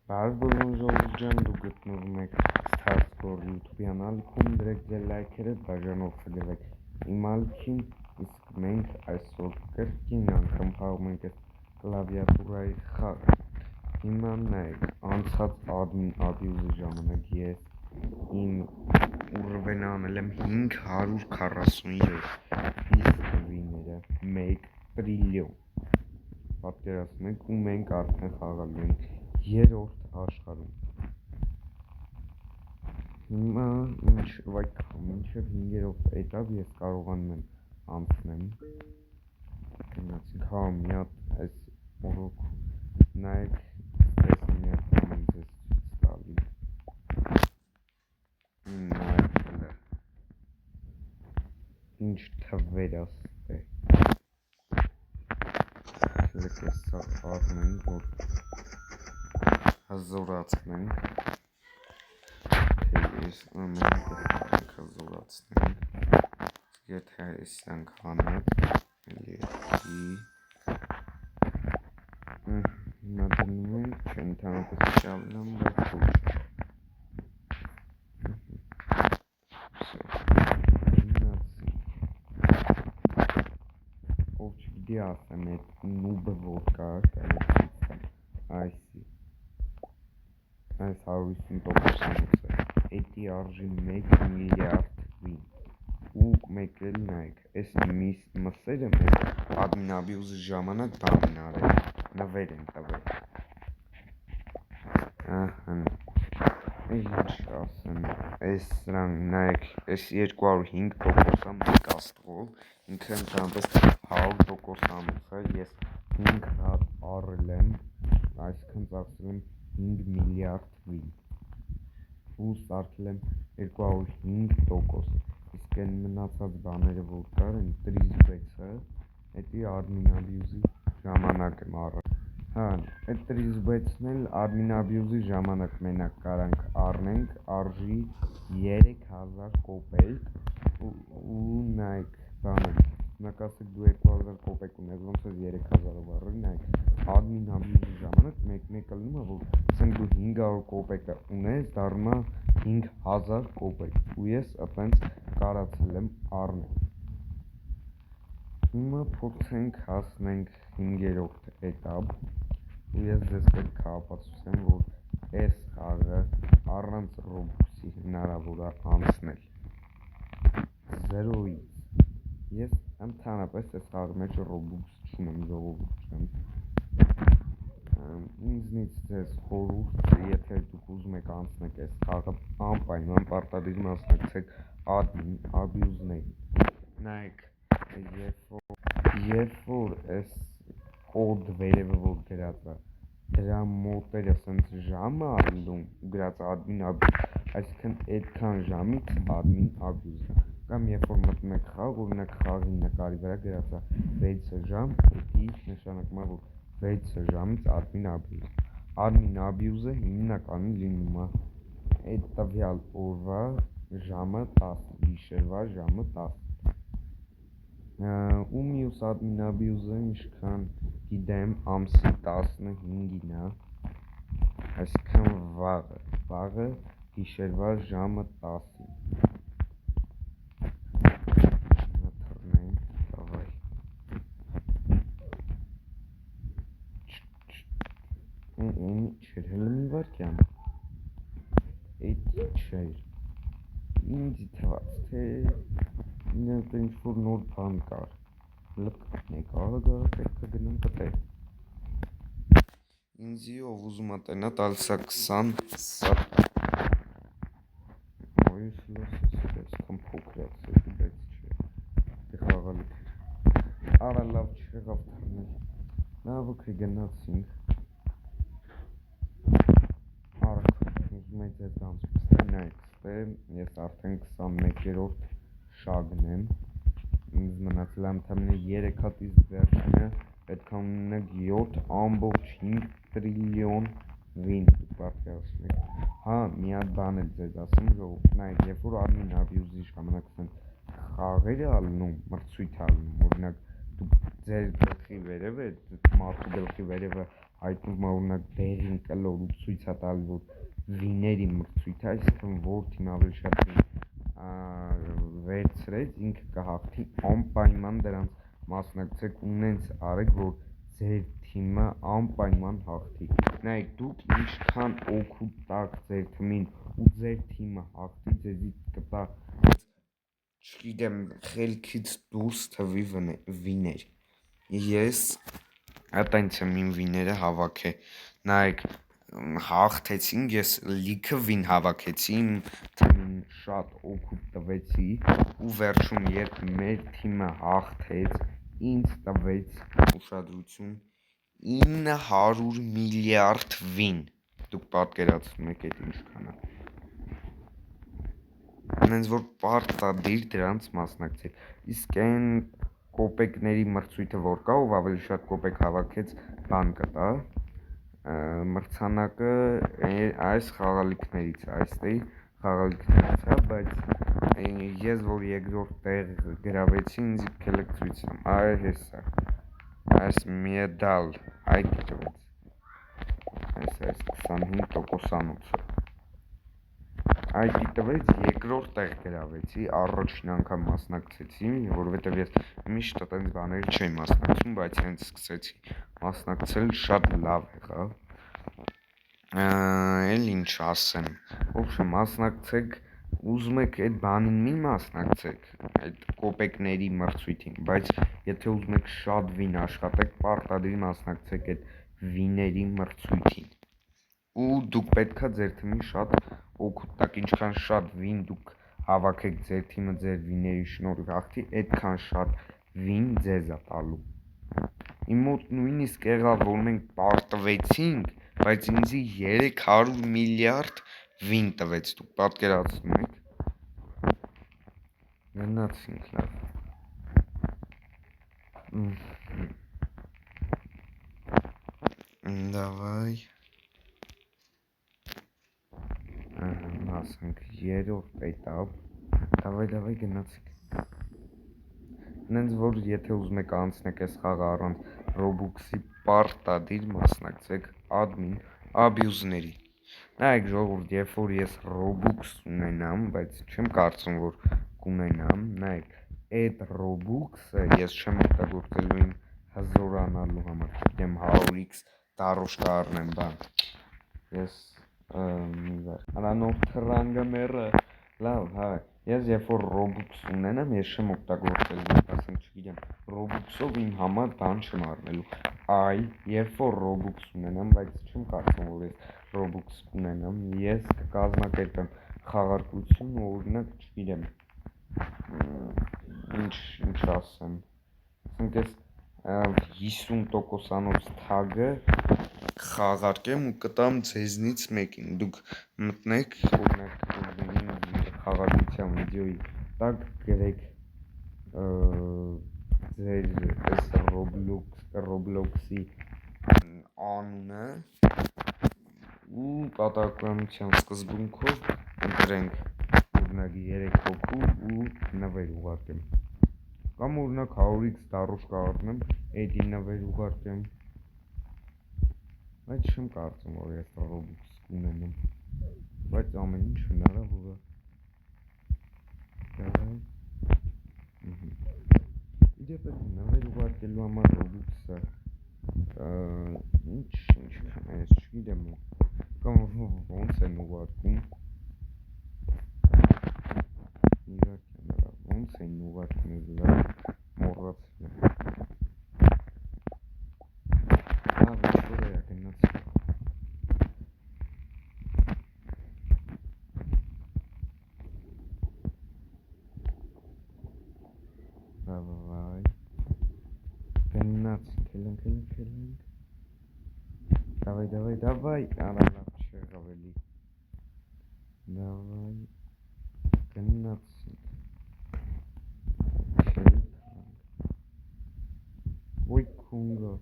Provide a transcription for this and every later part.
Բարբոյոժով ջան դու գտնվում եք Stars4 YouTube-յան ալիքում, դրեք ձեր լայքերը, բաժանով խգրվեք իմ ալիքին, իսկ մենք այսօր կրկին անգամ խաղում ենք այս կլավիատուրայի խաղը։ Հիմա նայեք, անցած admin abuse-ի ժամանակ ես իմ ուռվենը անել եմ 547 իսկվիները 1 տրիլիոն։ Պատկերացնեք, ու մենք արդեն խաղալու ենք երրորդ աշխարհում։ Հիմա մինչև 5-րդ էտապ ես կարողանում եմ անցնեմ։ Գնացինք, հա, մի հատ այս օրոք նայեք, ես մի հատ բան ձեզ ցույց տալի։ Նայեք, ինչ թվեր ասते։ Լեք ես սա առնենք, որ հզորացնենք, թե ես ամեն կրտենք հզորացնենք, եթե այսանք հանած, երկի, հիմա դնում ենք, չեն թանապես ճավնամ, բայց ոչ, ով չգիտի ասեմ, այդ նուբը որ կար, այսի, այս 150%-անոց է, էդի արժի 1 միլիարդ վին, ու մեկ էլ նայք, այս մսերը մեզ admin abuse-ի ժամանակ բանին արել, նվեր են տվել, ինչ ասեմ, այս սրանք, նայք, այս 205%-ա մեկ աստղով, ինքը ընդհանրապես 100%-անոց է, ես 5 հատ առել եմ, այսքան ծախսել եմ 5 միլիարդ վին, ու սարքել եմ 205%, իսկ են մնացած բաները, որ կար, են տրիզբեցը, էդի admin abuse-ի ժամանակ եմ առել, հա, այդ տրիզբեցն էլ admin abuse-ի ժամանակ մենակ կարանք առնենք, արժի 3000 կոպեկ, ու նայք, բանել, նկասեք դու 2000 կոպեկ ունես, ոնց ես 3000-ով առել, նայք, admin abuse-ի ժամանակ մեկ ելնում է, որ ասենք դու 500 կոպեկը ունես, դառնում է 5000 կոպեկ, ու ես ապենց կարացել եմ առնել։ Հիմա փորձենք հասնենք 5-րդ էտապ, ու ես ձեզ պետք է ապացուցեմ, որ այս խաղը առանց Robux-ի հնարավոր է անցնել։ 0-ից։ Ես ընդհանրապես այս խաղի մեջ Robux չունեմ, ժողովուրդ ջան։ Ինձնից ձեզ խորհուրդ, եթե դուք ուզում եք անցնեք այս խաղը, անպայման պարտադիր մասնակցեք admin abuse-ներին։ Նայեք, երբ որ այս կոդ վերևը որ գրած է, դրա մոտերը սենց ժամը ալնում, գրած admin abuse, այսինքն այդքան ժամից admin abuse է, կամ երբ որ մտնում եք խաղ, օրինակ խաղի նկարի վրա գրած է 6 ժամ, էդի նշանակում է, որ 6 ժամից admin abuse, admin abuse-ը հիմնականում լինում է այդ տվյալ օրվա ժամը 10, գիշերվա ժամը 10, ու մյուս admin abuse-ը ինչքան գիտեմ ամսի 15-ին է, այսինքն վաղը գիշերվա ժամը 10-ին, թռնենք, դավայ, չէր, հլը մի վարկյան, էդ ինչ էր, ինձի թված, թե ինչ-որ նոր բան կար, լպկնեք, արագ պետք է գնեմ կտե, ինձի ով ուզում է տենա տալիս է 20 սատ, ես լասես փոքրած էդի, բայց չէ, դե խաղալիք էր, արա լավ չեղավ թռնել, լավ ոքի գնացինք, արագ, ուզում եք ձեզ դանցուց, նայք, ես արդեն 21-րդ շագն եմ, ինձ մնացել է ընդամենը 3 հատ, իսկ վերջինը պետք է ունենեք 7,5 տրիլիոն վին, դուք պատկերացնեք, հա, մի հատ բան էլ ձեզ ասեմ, ժողովուրդ, նայեք, երբ որ admin abuse-ի ժամանակ խաղեր է ալնում, մրցույթ ալնում, օրինակ ձեր գլխի վերևը, մարդու գլխի վերևը հայտնվում է օրինակ դեղին կլոր ու ցույց է տալի, որ վիների մրցույթ է, այսինքն որ թիմը ավելի շատ վերցրեց, ինքը կհաղթի, անպայման դրանց մասնակցեք ու նենց արեք, որ ձեր թիմը անպայման հաղթի։ Նայեք, դուք ինչքան օգուտ տաք ձեր թիմին ու ձեր թիմը հաղթի, ձեզի կտա, չգիտեմ, խելքից դուրս թվի վիներ։ Ես այտենց եմ իմ վիները հավաքը։ Նայեք, հաղթեցինք, ես լիքը վին հավաքեցի, իմ թիմին շատ օգուտ տվեցի ու վերջում երբ մեր թիմը հաղթեց, ինձ տվեց ուշադրություն 900 միլիարդ վին։ Դուք պատկերացնում եք այդ ինչքան է։ Հենց որ պարտադիր դրանց մասնակցեք։ Իսկ այն կոպեկների մրցույթը որ կա, ով ավելի շատ կոպեկ հավաքեց, բան կտա։ Մրցանակը այս խաղալիքներից, այստեղի խաղալիքներից է, բայց ես որ երկրորդ տեղ գրավեցի, ինձ քելեք ցույց տամ, այ հեսա, այս մեդալ, այդ տվեց, այս 25%-անոցը, այդ տվեց, երկրորդ տեղ գրավեցի, առաջին անգամ մասնակցեցի, որովհետև ես միշտ այտենց բաների չէի մասնակցում, բայց հենց սկսեցի մասնակցել, շատ լավ եղավ, էլ ինչ ասեմ, ոբշեմ մասնակցեք, ուզում եք այդ բանին մի մասնակցեք, այդ կոպեկների մրցույթին, բայց եթե ուզում եք շատ վին աշխատեք, պարտադիր մասնակցեք այդ վիների մրցույթին, ու դուք պետք է ձեր թիմին շատ օգուտ տաք, ինչքան շատ վին դուք հավաքեք ձեր թիմը ձեր վիների շնորհիվ հաղթի, այդքան շատ վին ձեզ է տալու։ Իմ մոտ նույնիսկ եղավ, որ մենք պարտվեցինք, բայց ինձի 300 միլիարդ վին տվեց, դուք պատկերացնում եք։ Գնացինք լավ։ Давай։ Ասենք երրորդ էտապ։ Давай գնացինք։ Նենց որ եթե ուզում եք անցնեք այս խաղը առանց Robux-ի պարտադիր մասնակցեք admin abuse-ների։ Նայեք ժողովուրդ, երբ որ ես Robux ունենամ, բայց չեմ կարծում, որ կունենամ, նայեք, այդ Robux-ը ես չեմ օգտագործելու իմ հզորանալու համար, չգիտեմ 100x դարոշկա առնեմ, բան, ես անանով թրանգը մերը, լավ, հայ, ես երբ որ Robux ունենամ, ես չեմ օգտագործելու, ասենք, չգիտեմ, Robux-ով իմ համար բան չեմ առնելու, այլ, երբ որ Robux ունենամ, բայց չեմ կարծում, որ ես Robux ունենամ, ես կկազմակերպեմ խաղարկություն, օրինակ, չգիտեմ, ինչ ասեմ, ասենք ես 50%-անոց թագը խաղարկեմ ու կտամ ձեզնից մեկին, դուք մտնեք, օրինակ, խաղարկության վիդեոյի տակ գրեք ձեր այս Roblox-ի անունը ու պատահականության սկզբունքով ընտրենք օրինակ 3 հոգու ու նվեր ուղարկեմ, կամ օրինակ 100x դարոշկա առնեմ, էդի նվեր ուղարկեմ, բայց չեմ կարծում, որ ես Robux ունենամ, բայց ամեն ինչ հնարավոր է։ Իդեպ այդ նվեր ուղարկելու համար Robux-ը ինչքան է, ես չգիտեմ, կամ ոնց են ուղարկում, ոնց են ուղարկում, մոռացել եմ, լավ, ինչ-որ էա գնացի, Давай, գնացինք, ելենք, давай, լավ չեղավ էլի, давай, գնացինք, ոյ քունգը,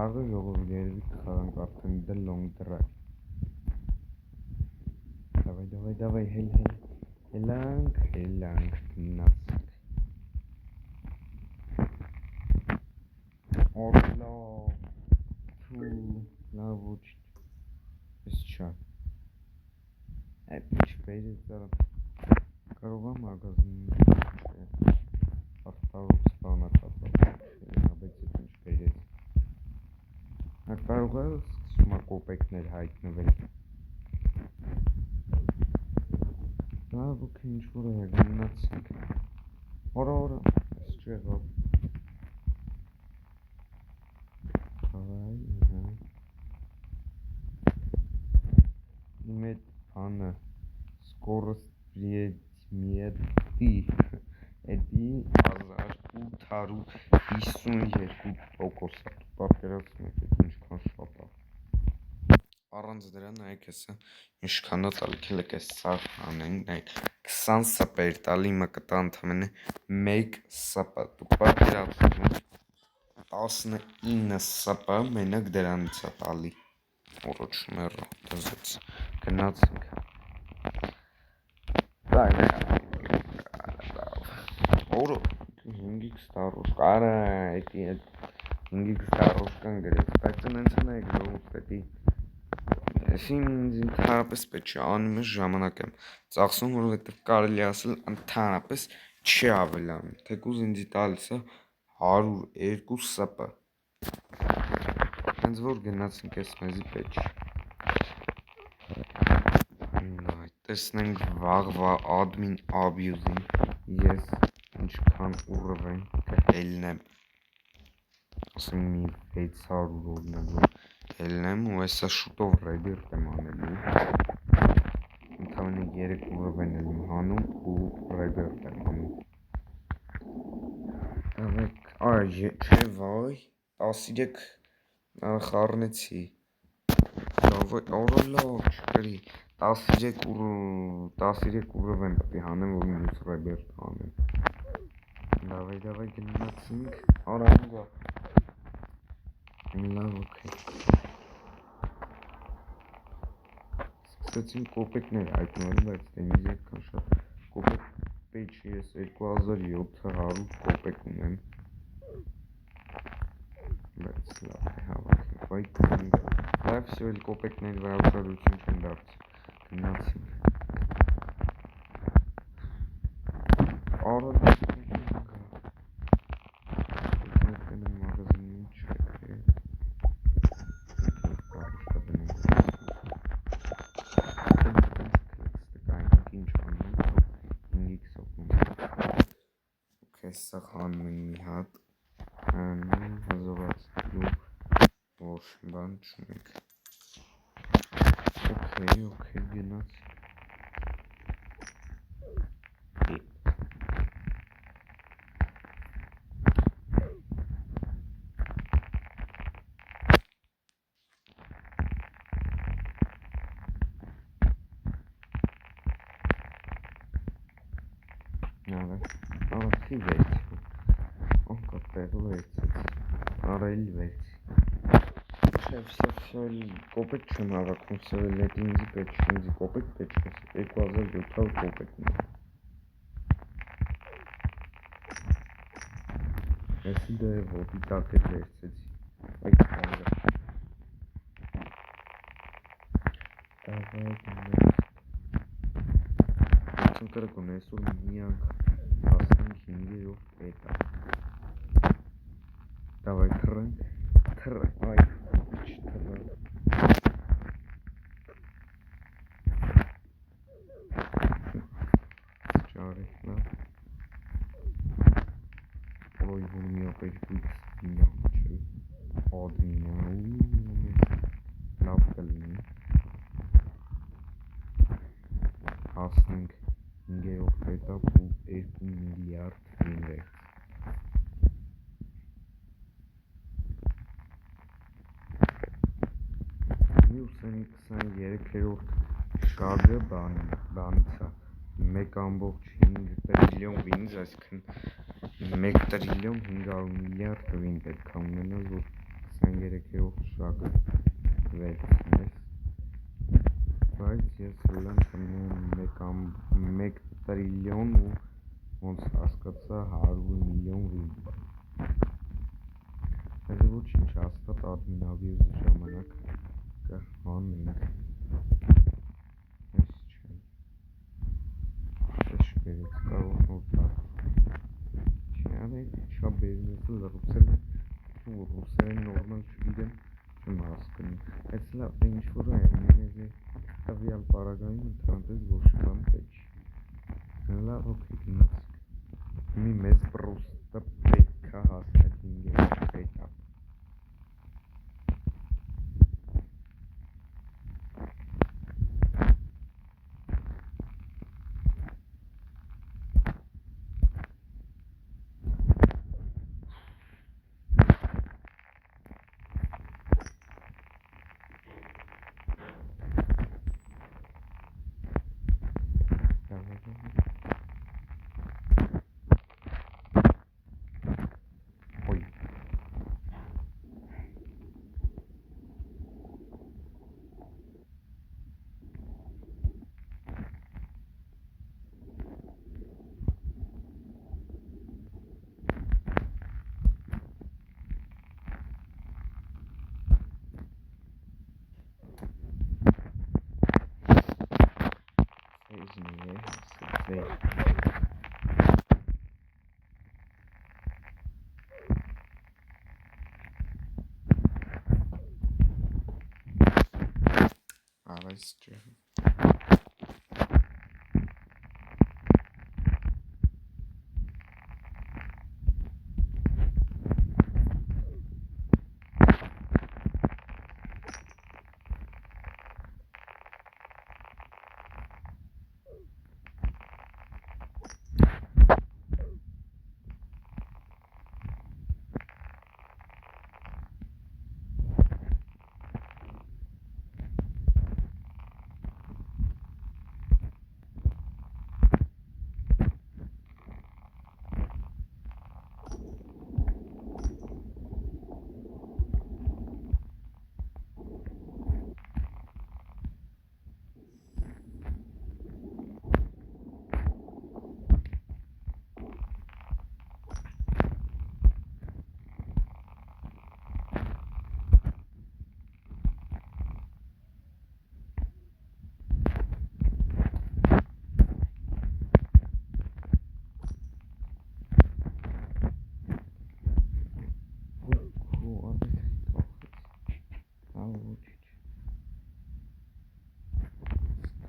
Վաղը ժողովուրդ երևի կխաղանք արդեն The Long Drive։ Давай, հելանք, գնացինք։ Օրլա, թու, լավ ոչ, ես չա։ Այդ ինչ բերեց դարը, կարող եմ ագազնին չէ, արդարոց բանակատար, բայց այդ ինչ բերեց։ Կարող է սկսում կոպեկներ հայտնվել։ Լավ, ոքի ինչ-որ է գնացինք։ Որա, ես չեղավ։ Իմ էդ բանը սկորստ предметի էդի 1852%-ը պատկերացնում եք ինչքան շատ է։ Առանց դրա նայեք հեսա ինչքան է տալի քելեք այս սաղ անենք նայեք 20 սպեր տալի իմը կտա ընդամենը 1 սպը դուք պատկերացնում եք 19 սպը մենակ դրանից է տալի Օրոչ մեռա դզեց գնացինք Օրո 5x տարոշ կարա էդի 5x տարոշկան գրեց բայց նենց նայեք ժողովուրդ պետի ինձ ընդհանրապես պետք չէ անում ես ժամանակ եմ ծախսում որովհետև կարելի ասել ընդհանրապես չի ավելանում թեկուզ ինձ տալիս է 102 սպ հենց որ գնացինք ես մեզի պետք չէ տեսնենք վաղվա admin abuse-ին ես ինչքան ուռվեմ կհելնեմ ասեմ մի 600 օրինակ հելնեմ ու հեսա շուտով ռեբիրտ եմ անելու ընդամենը 3 ուռվեն եմ հանում ու ռեբիրտ եմ անում չէ վայ 13 խառնեցի օրոլո չկրի 13 ուռվեն պետք է հանեմ որ մյուս ռեբիրտ անեմ Давай գնացինք արանգա լավ օքեյ սկսեցին կոպեկներ հայտնվել բայց դե ինձ այդքան շատ կոպեկ պետք չի ես 2700 կոպեկ ունեմ բայց լավ է հավաքենք վայ լավ всё էլ կոպեկների վրա ուշադրություն չեն դարձի գնացինք Արոդ Սա խանում են մի հատ հզորացնելու որ բան չունենք օքեյ գնաց Աղացի վերցի անկատ տեղը վերցեց արայլ վերցի չէ всё կոպեկ չեմ հավաքում всё էլ էդ ինձի պետք չի ինձի կոպեկ պետք է 2700 կոպեկն է Էսի դե ոտի տակ էլ վերցեցի այդ կարը Կրկուն այսօր միանք հասնենք 5-րդ պետա Давай թռնք այ չթռավ Ճարեք լավ Ոյ որ մի ապեջ բույց վինամ չէ Ադմինա լավ կլինի Հասնենք 5-րդ պետակ ու 2 միլիարդ վինվեր Մյուսանի 23-րդ շագը բանից է 1.5 տրիլիոն վինզ այսքան 1 տրիլիոն 500 միլիարդ վին պետք է ունենալ որ միայն 3-րդ շագը 6-ն է, բայց ես հլեմ կնեմ 1 տրիլիոն ու ոնց հասկացա 100 միլիոն ռուբլ։ Այս ոչինչ հաստատ admin abuse-ի ժամանակ կհանենք։ Այս չէ։ Այս շպերից կարող նոր տար։ Չի անեք, չա բերնեսը լրուցել է, ու ռուսերեն նորմալ չգիտեմ, չեմ հասկնում։ Այս լավ է ինչ-որ այր, տվյալ պարագայում ընդհանրապես ոչ բան պետք չի։ Լավ, օքեյ, գնացինք։ Մի մեզ պրոստը պետք է հասնել 5-րդ էտապ։ Ой։ Սեյզնի է, սեյզ։ Այս չէ։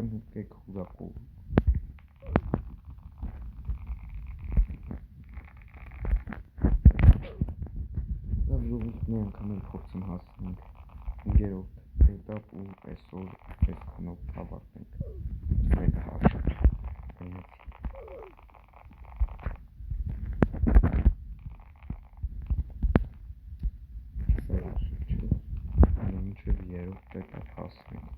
Կնուկեք հուրակով։ Լավ ժողովուրդ մի անգամ էլ փորձեմ հասնենք 5-րդ էտապ ու այսօր այսքանով ավարտենք մեր հաշվը։ Մինչև 3-րդ էտապ հասնենք։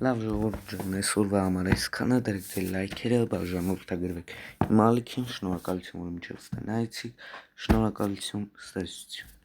Լավ ժողովուրդ ջան, այսօրվա համար այսքանը, դրեք ձեր լայքերը, բաժանորդագրվեք իմ ալիքին, շնորհակալություն, որ մինչև ստե նայեցիք, շնորհակալություն, ստեսություն։